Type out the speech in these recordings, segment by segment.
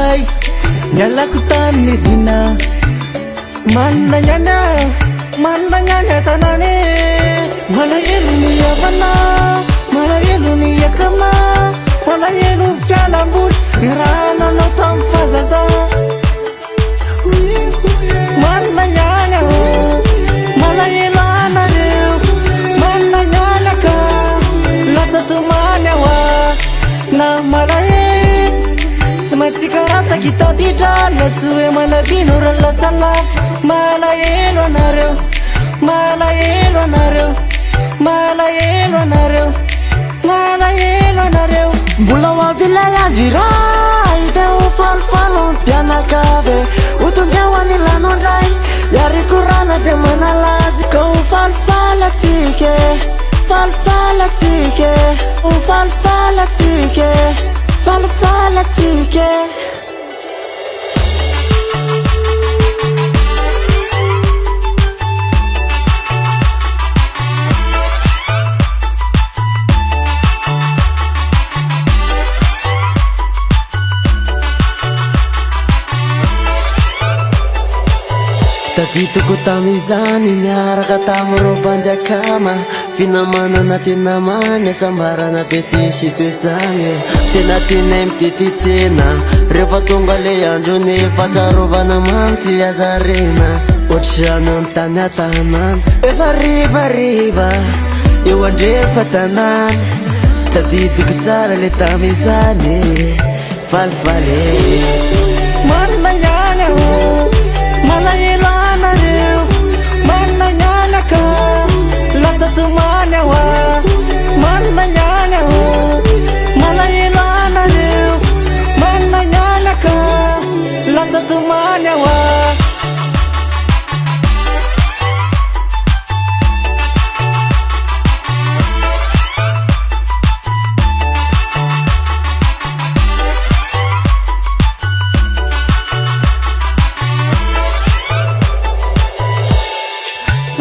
ray nialako tany dina mandagnana tanane malahelo ny avana malahelo ny akama malahelo fialamboly ny raha nanao tamy fazaza mandagnana malahelo anareo mandagnanaka latsatomany awa na malahelo sy matsikarata kitaditra latso hoe manadino ralasala malahelo anareo malahelo anareo malahelo anareo malahelo anareo mbola hoavilay andry ray de ho falofalo mpianakave ho tonga ho any lanondray iarikorana de manalazy ka ho falofalatsike falofalatsike ho falofalatsike falofalatsike taditoko tamizany miaraka tamorobandiakama finamanana tena many asambarana be tsisy toezany tena tena mitititsena rehefa tonga le andro ny fatsarovana mantsy azarena ohatrano amy tany atanana efa rivariva eo andrefa tanana taditoko tsara le tamizany falifale mandagnana malahelo anareo mandagnanaka latsatomany awa mandagnana malahelo anareo mandagnanaka latsatomany awa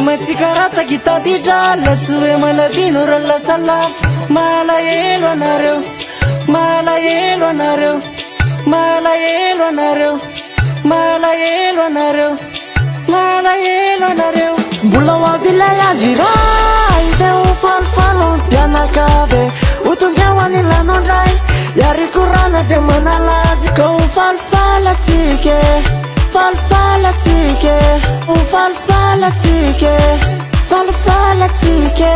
matsikarata kitaditra latso hoe manadino ralasala malahelo anareo malahelo anareo malahelo anareo malahelo anareo malahelo anareo mbola hoavilay andry ray de ho falofalo mpianakave ho tonga ho any lanondray iarikorana de manalazy ka ho falofalatsike falofalatsike ho falofalatsike falofalatsike